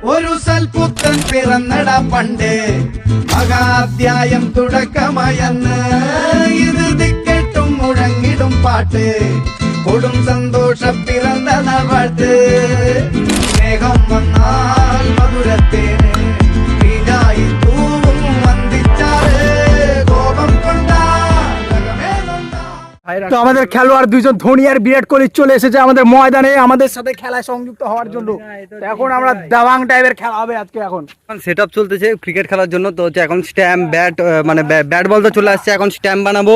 ഒരു സൽപുത്രൻ പിറന്നട പണ്ട് മഹാധ്യായം തുടക്കമയന്ന് ഇത് ദിക്കെട്ടും മുഴങ്ങിടും പാട്ട് കൊടും സന്തോഷ പിറന്ന പാട്ട് സ്നേഹം വന്നാൽ മധുരത്തേന് വീണായി തൂവും വന്ദിച്ചാറ് കോപം കൊണ്ടാ তো আমাদের খেলোয়াড় দুইজন ধোনি আর বিরাট কোহলি চলে এসেছে আমাদের ময়দানে আমাদের সাথে খেলায় সংযুক্ত হওয়ার জন্য। তো এখন আমরা দাবাং টাইপের খেলা হবে আজকে। এখন সেটআপ চলতেছে ক্রিকেট খেলার জন্য। তো হচ্ছে এখন স্ট্যাম্প ব্যাট মানে ব্যাট বল তো চলে আসছে, এখন স্ট্যাম্প বানাবো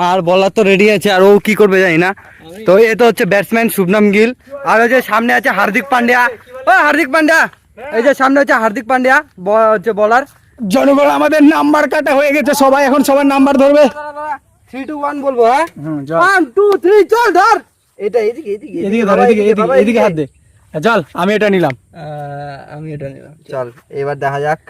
আর বলার তো রেডি আছে, আর ও কি করবে জানি না। তো এটা হচ্ছে ব্যাটসম্যান শুভনম গিল, আর হচ্ছে সামনে আছে হার্দিক পান্ডিয়া। ও হার্দিক পান্ডিয়া, এই যে সামনে হচ্ছে হার্দিক পান্ডিয়া হচ্ছে বলার। জনগণ আমাদের নাম্বার কাটা হয়ে গেছে, সবাই এখন সবার নাম্বার ধরবে। 3 2 1 বলবো। হ্যাঁ 1 2 3 চল ধর। এটা এদিকে এদিকে এদিকে ধর, এদিকে হাত দে। চল আমি এটা নিলাম, চল এবার দেখা যাক।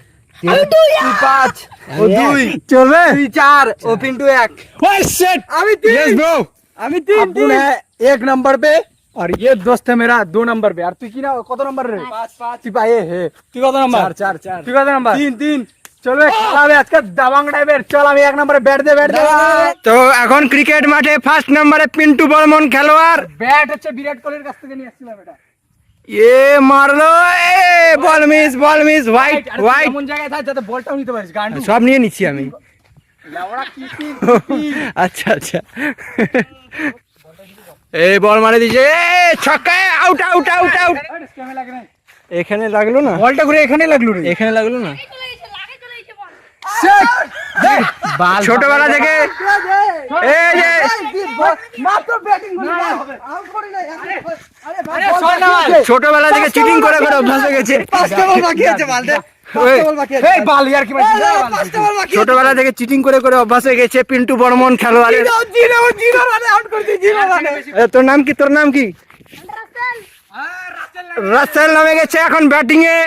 5 ও 2 চলবে। 2 4 ও পিন্টু 1। ओए शिट আমি 3 यस ब्रो, আমি 3 अपुन है 1 नंबर पे और ये दोस्त है मेरा 2 नंबर पे। और तू की ना कत नंबर रे? 5 তুই পায়ে হে। তুই কত নাম্বার? 4 তুই কত নাম্বার? 3 চলবে খেলা হবে আজকে দাবাং টাইপের। চল আমি 1 নম্বরে ব্যাট দে। তো এখন ক্রিকেট মাঠে ফার্স্ট নম্বরে পিন্টু বর্মন খেলোয়াড়। ব্যাট হচ্ছে বিরাট কোহলির কাছ থেকে নিয়ে আসছিলাম এটা। এ মারলো, এ বল মিস হোয়াইট এমন জায়গায় থাক যাতে বলটাও নিতে পারিস। গান্ডু সব নিয়ে নিচ্ছি আমি। লাউড়া কিপিং। আচ্ছা এই বল মারে দিছে, এ ছক্কা, আউট। এখানে লাগলো না, বলটা ঘুরে এখানে লাগলো রে। এখানে লাগলো না। ছোটবেলা থেকে এই যে মাত্র ব্যাটিং হবে। ছোটবেলা থেকে চিটিং করে অভ্যাস হয়ে গেছে। ছোটবেলা থেকে চিটিং করে অভ্যাস হয়ে গেছে পিন্টু বর্মন খেলোয়াড়ের। তোর নাম কি? রাসেল নামে গেছে এখন ব্যাটিং এ।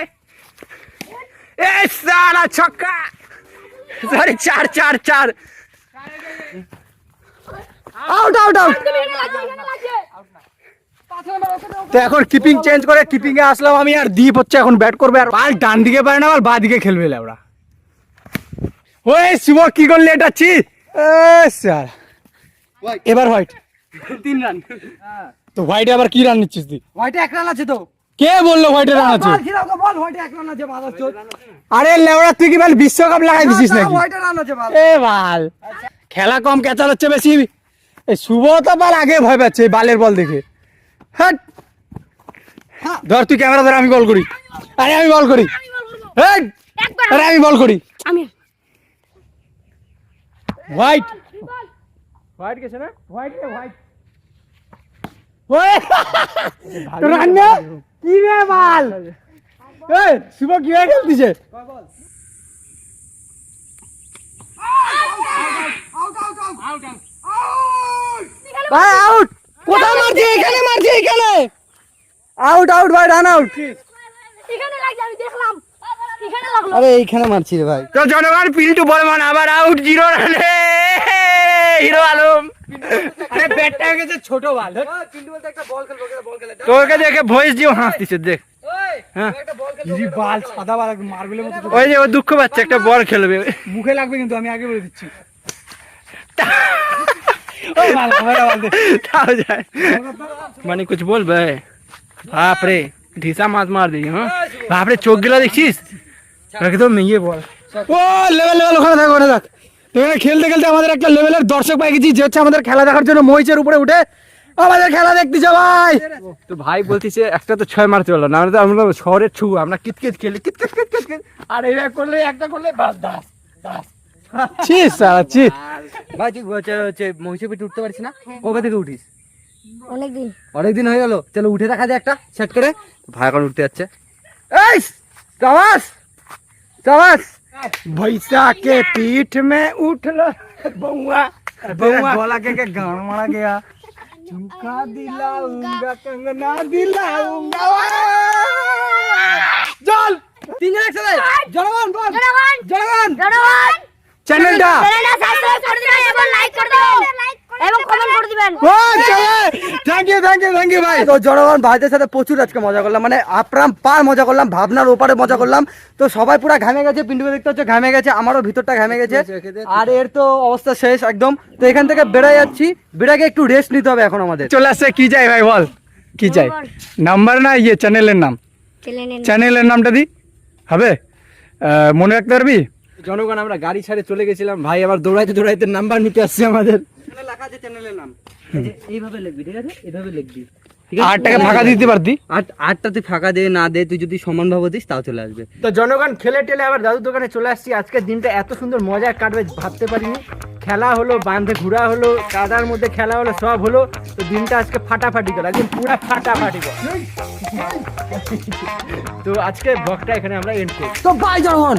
এই সারা ছক্কা, সরি 4 আউট। তো এখন কিপিং চেঞ্জ করে কিপিং এ আসলাম আমি, আর দীপ হচ্ছে এখন ব্যাট করবে। আর বল ডান দিকে পারে না, বল বাঁ দিকে খেলবে ওরা। ওই শুভ কি করলে এটা? স্যার এবার হোয়াইট 3 রান। তো হোয়াইটে আবার কি রান নিচ্ছিস তুই? হোয়াইটে 1 রান আছে তো। কে বললো হোয়াইটে রান আছে? বল হোয়াইটে 1 রান আছে বাদ আছে। আরে লেওড়া তুই কি বল বিশ্বকাপ লাগাই দিছিস নাকি? হোয়াইটে রান আছে বাদ। এ বাল খেলা কম ক্যাচাল হচ্ছে বেশি। এই শুভ তো বল আগে ভয় পাচ্ছে এই বালের বল দেখে। হ্যাঁ ধর তুই ক্যামেরা ধর, আমি বল করি। আরে আমি বল করি। আরে আমি বল করি। হোয়াইট গেছে না? হোয়াইট রান না কি রে বাল? এই শুভ কি হয়ে খেলতিছে? ভাই আউট। কোথায় মারছে? এখানে মারছে, এখানে আউট ভাই, রান আউট। এখানে লাগছে, আমি দেখলাম এখানে লাগলো। আরে এইখানে মারছি রে ভাই। তো জনগণ পিন্টু বর্মন আবার আউট 0 রানে। হিরো আলম আরে ব্যাটটা হয়ে গেছে ছোট বাল। পিন্টু বলতে একটা বল খেলে তোকে দেখে ভয়েস দিও হাসতিছে দেখ। হ্যাঁ ইজি বাল সাদা বাল মার্বেলের মতো। ওই যে ও দুঃখ পাচ্ছে, একটা বল খেলবে। মুখে লাগবে কিন্তু আমি আগে বলে দিচ্ছি। মানে कुछ बोल भाई। बाप रे ढीसा मार दी। हाँ बाप रे चोक गिला देखছিস একদম ইয়ে বল। ও লেভেল ওখানে থাক। এখানে খেলতে আমাদের একটা লেভেলের দর্শক পাই গেছি, যে হচ্ছে আমাদের খেলা দেখার জন্য মহিষের উপরে উঠে আমাদের খেলা দেখতেছে ভাই। তো ভাই বলতিছে একটা তো 6 মারতে হলো না, আমরা শহরের ছু, আমরা কিতকিত খেলি কিতকিত। আর এইভাবে করলে একটা করলে বাস দাস ছি সারা ছি। ভাই তুই হচ্ছে মহিষের পিঠে উঠতে পারিস না? কবে থেকে উঠিস? অনেকদিন হয়ে গেল। চলো উঠে দেখা যায় একটা সেট করে। ভাই এখন উঠতে যাচ্ছে। এই চাবাস भैंसा के पीठ में उठला बउआ गला के गान मारा गया। झुमका दिलाऊंगा कंगना दिलाऊंगा। चल 3 জন একসাথে জনগণ বল। জনগণ চ্যানেলটা সাবস্ক্রাইব করে দিবেন এবং লাইক করে দিবেন এবং কমেন্ট করে দিবেন। করবেন। ও চলে থ্যাংক ইউ ভাই। তো জনগণ ভাইদের সাথে প্রচুর আজকে মজা করলাম, মানে আপ্রাম পার মজা করলাম, ভাবনার ওপারে মজা করলাম। তো সবাই পুরো ঘামে গেছে, পিন্টুকে দেখতে হচ্ছে ঘামে গেছে, আমারও ভিতরটা ঘামে গেছে, আর এর তো অবস্থা শেষ একদম। তো এখান থেকে বেড়ে যাচ্ছি, বেড়াকে একটু রেস্ট নিতে হবে এখন আমাদের। চলে আসছে কি চাই ভাই বল, কি চাই? নাম্বার না ইয়ে চ্যানেলের নাম, চ্যানেলের নামটা দি হবে, মনে রাখতে পারবি? জনগণ আমরা গাড়ি ছাড়ে চলে গেছিলাম, ভাই আবার দৌড়াইতে দৌড়াইতে নাম্বার নিতে আসছে আমাদের। লেখা আছে চ্যানেলের নাম, এইভাবে লিখবি, ঠিক আছে? এইভাবে লিখবি, 8 টাকা ফাঁকা দিতে পারতি। আটটা তুই ফাঁকা দে না দে, তুই যদি সমান ভাবে দিস তাও চলে আসবে। তো জনগণ খেলে টেলে আবার দাদুর দোকানে চলে আসছি। আজকের দিনটা এত সুন্দর মজা কাটবে ভাবতে পারিনি। খেলা হলো, বাঁধে ঘোরা হলো, কাদার মধ্যে খেলা হলো, সব হলো। তো দিনটা আজকে ফাটাফাটি গেল, একদম পুরা ফাটাফাটি গেল। তো আজকে ব্লগটা এখানে আমরা এন্ড করি। তো বাই জনগণ।